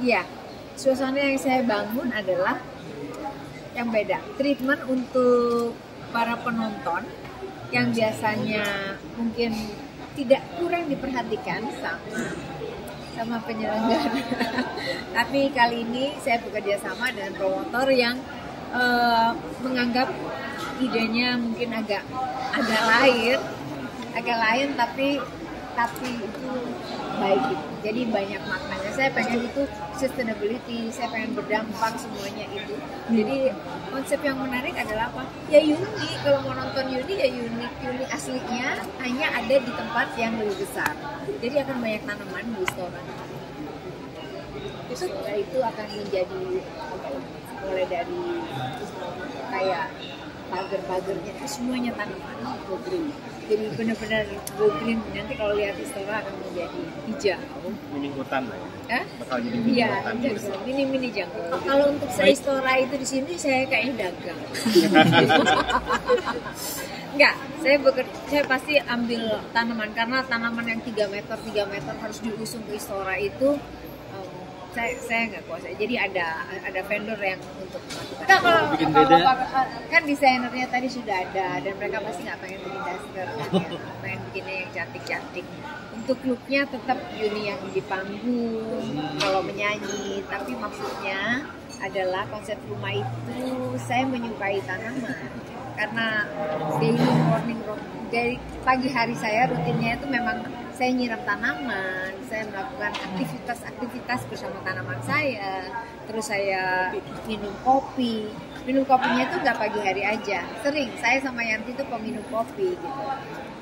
Iya, suasana yang saya bangun adalah yang beda. Treatment untuk para penonton yang biasanya mungkin tidak kurang diperhatikan sama penyelenggara. Tapi kali ini saya bekerja sama dengan promotor yang menganggap idenya mungkin agak lain tapi itu baik gitu. Jadi banyak maknanya. Saya pengen itu sustainability, saya pengen berdampak semuanya itu. Jadi konsep yang menarik adalah apa? Ya unik. Kalau mau nonton unik ya unik aslinya hanya ada di tempat yang lebih besar. Jadi akan banyak tanaman di restoran. Istora itu akan menjadi mulai dari kayak pagar-pagarnya itu semuanya tanaman go green. Jadi benar-benar go green. Nanti kalau lihat Istora akan menjadi hijau. Mini hutan lah ya. Bakal jadi mini hutan. Iya, mini jungle. Kalau untuk saya Istora itu di sini saya kayaknya dagang. Enggak, saya pasti ambil tanaman karena tanaman yang 3 meter harus diusung ke Istora itu saya nggak kuasa. Jadi ada vendor yang untuk melakukan. Nah, kalau kan desainernya tadi sudah ada dan mereka pasti nggak pengen bikin daster, pengen bikinnya yang cantik-cantik. Untuk looknya tetap Yuni yang di panggung kalau menyanyi, tapi maksudnya adalah konsep rumah itu saya menyukai tanaman karena daily morning dari pagi hari saya rutinnya itu memang saya nyiram tanaman, saya melakukan aktivitas bersama tanaman saya, terus saya minum kopi. Minum kopinya itu nggak pagi hari aja, sering saya sama Yanti itu peminum kopi gitu.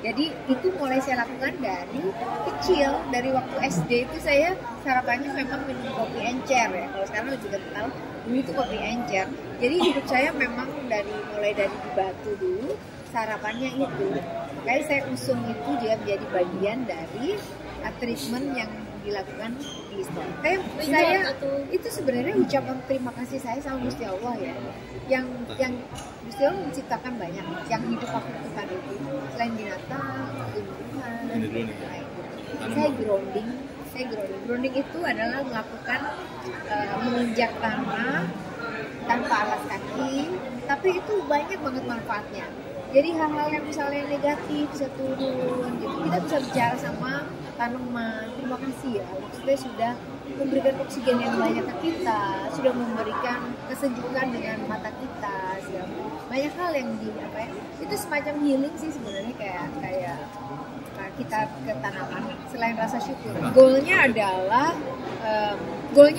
Jadi itu mulai saya lakukan dari kecil, dari waktu SD itu saya sarapannya memang minum kopi encer ya. Kalau sekarang juga tahu dulu itu kopi encer. Jadi hidup saya memang mulai dari di Batu dulu sarapannya itu. Makanya saya usung itu juga menjadi bagian dari treatment yang dilakukan di Istora. Saya itu sebenarnya ucapan terima kasih saya sama Gusti Allah ya. Yang Gusti Allah menciptakan banyak yang hidup aku lakukan itu selain binatang, tumbuhan. Saya grounding. Grounding itu adalah melakukan menginjak tanah tanpa alas kaki, tapi itu banyak banget manfaatnya. Jadi hal-hal yang misalnya negatif bisa turun gitu. Kita bisa bicara sama tanaman, terima kasih ya, maksudnya sudah memberikan oksigen yang banyak ke kita, sudah memberikan kesejukan dengan mata kita, banyak hal yang itu semacam healing sih sebenarnya kayak kita ke tanaman selain rasa syukur. Goalnya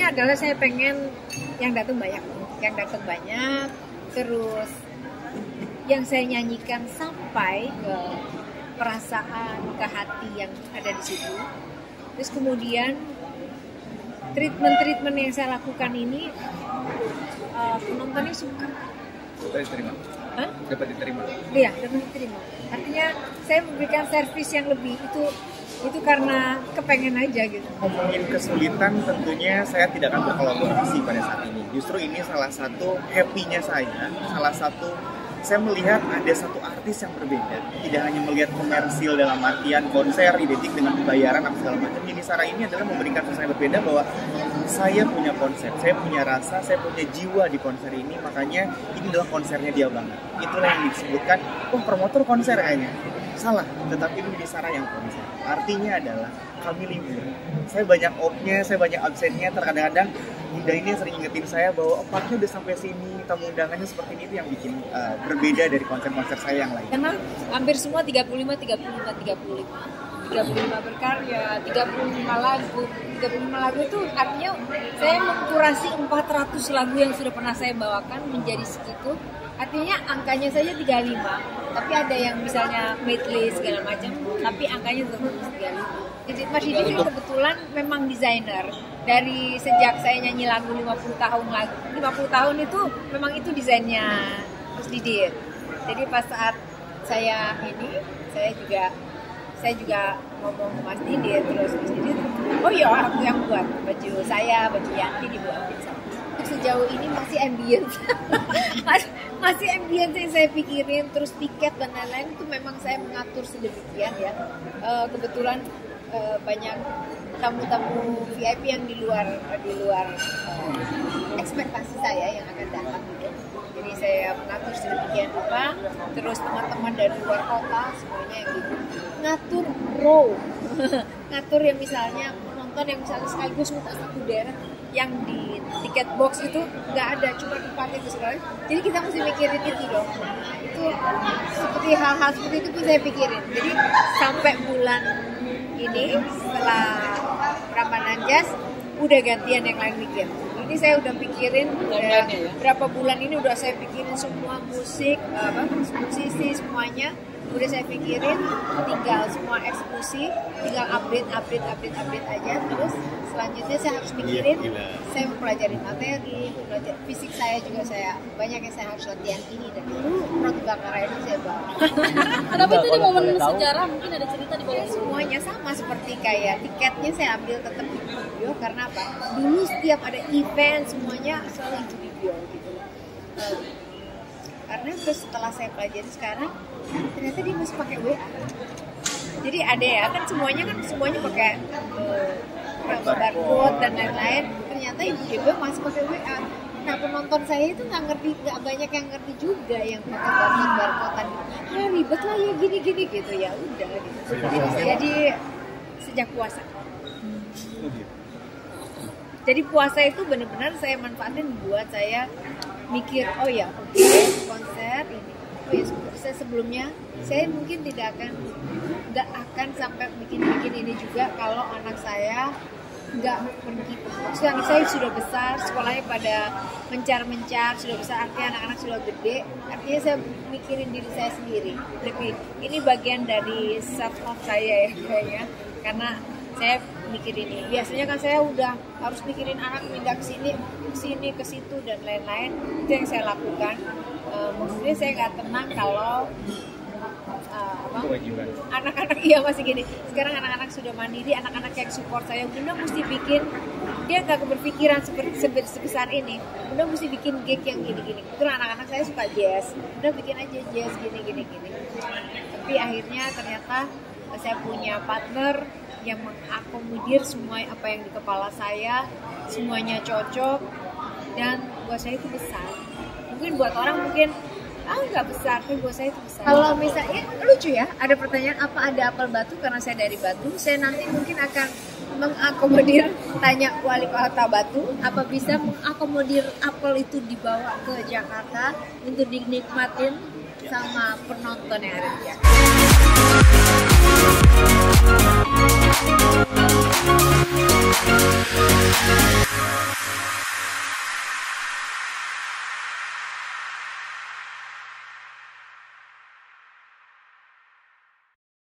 adalah saya pengen yang datang banyak, terus yang saya nyanyikan sampai ke perasaan, ke hati yang ada di situ. Terus kemudian treatment yang saya lakukan ini penontonnya suka. Dapat diterima. Iya, dapat diterima. Artinya saya memberikan servis yang lebih itu karena kepengen aja gitu. Ngomongin kesulitan, tentunya saya tidak akan berkolaborasi pada saat ini. Justru ini salah satu happy-nya saya melihat ada satu artis yang berbeda. Tidak hanya melihat komersil dalam artian konser identik dengan pembayaran atau segala macam. Jadi Sarah ini adalah memberikan sesuatu yang berbeda bahwa saya punya konsep, saya punya rasa, saya punya jiwa di konser ini. Makanya ini adalah konsernya dia banget. Itulah yang disebutkan, promotor konser kayaknya. Salah, tetapi ini Sarah yang konser. Artinya adalah kami libur. Saya banyak off-nya, saya banyak absennya. Terkadang-kadang Bunda ini sering ingetin saya bahwa partnya udah sampai sini, tamu undangannya seperti ini, itu yang bikin berbeda dari konser-konser saya yang lain. Karena hampir semua 35 berkarya, 35 lagu. 35 lagu itu artinya saya mengkurasi 400 lagu yang sudah pernah saya bawakan menjadi segitu. Artinya angkanya saja 35, tapi ada yang misalnya medley segala macam, tapi angkanya tetap 35. Jadi Mas Didi ini kebetulan memang desainer. Dari sejak saya nyanyi lagu 50 tahun itu memang itu desainnya Mas Didi. Jadi pas saat saya juga ngomong ke Mas Didi, terus Mas Didi, oh iya aku yang buat baju Yanti dibuatin sama. Sejauh ini masih ambience masih ambience yang saya pikirin, terus tiket dan lain-lain itu memang saya mengatur sedemikian ya. Kebetulan banyak tamu-tamu VIP yang di luar ekspektasi saya yang akan datang gitu. Jadi saya mengatur sedemikian rupa, terus teman-teman dari luar kota semuanya gitu. Ngatur row, ngatur yang misalnya penonton yang misalnya sekaligus minta satu daerah yang di tiket box itu nggak ada, cuma 4 itu sekali. Jadi kita mesti mikirin itu dong. Itu seperti hal-hal seperti itu pun saya pikirin. Jadi sampai bulan ini setelah Prambanan Jazz udah gantian yang lain mikir. Ini saya udah pikirin berapa bulan ini udah saya pikirin semua musik, musisi semuanya udah saya pikirin, tinggal semua eksekusi, tinggal update aja. Terus selanjutnya saya harus mikirin, saya mempelajari materi, belajar fisik saya juga saya banyak yang saya harus latihan ini dan itu roti bakar ini saya bawa. Kenapa itu di momen sejarah mungkin ada cerita di bawah semuanya sama seperti kayak tiketnya saya ambil tetap di video karena apa? Dulu setiap ada event semuanya selalu di video gitu. Karena terus setelah saya pelajari sekarang ternyata dia masih pakai WA. Jadi ada ya kan semuanya pakai barcode dan lain-lain. Ternyata ibu juga masih pakai WA. Nah penonton saya itu nggak banyak yang ngerti juga yang pakai barcode-an. Ya ribet lah ya gini gitu ya udah gitu. Jadi sejak puasa. Jadi puasa itu benar-benar saya manfaatin buat saya mikir, oh ya konser ini, oh ya saya sebelumnya saya mungkin nggak akan sampai bikin ini juga kalau anak saya nggak pergi. Maksudnya anak saya sudah besar, sekolahnya pada mencar sudah besar, artinya anak-anak sudah gede, artinya saya mikirin diri saya sendiri. Lebih ini bagian dari self love saya ya kayaknya, karena saya mikir ini. Biasanya kan saya udah harus mikirin anak pindah ke sini, ke situ dan lain-lain. Itu yang saya lakukan. Maksudnya saya nggak tenang kalau anak-anak masih gini. Sekarang anak-anak sudah mandiri, anak-anak yang support saya. Bunda mesti bikin, dia nggak berpikiran sebesar ini. Bunda mesti bikin gig yang gini-gini. Itu anak-anak saya suka jazz. Bunda bikin aja jazz gini. Tapi akhirnya ternyata saya punya partner yang mengakomodir semua apa yang di kepala saya, semuanya cocok dan buat saya itu besar. Mungkin buat orang nggak besar, tapi buat saya itu besar. Kalau misalnya lucu ya, ada pertanyaan apa ada apel Batu karena saya dari Batu, saya nanti mungkin akan mengakomodir, tanya wali kota Batu apa bisa mengakomodir apel itu dibawa ke Jakarta untuk dinikmatin sama penonton yang ada di Jakarta.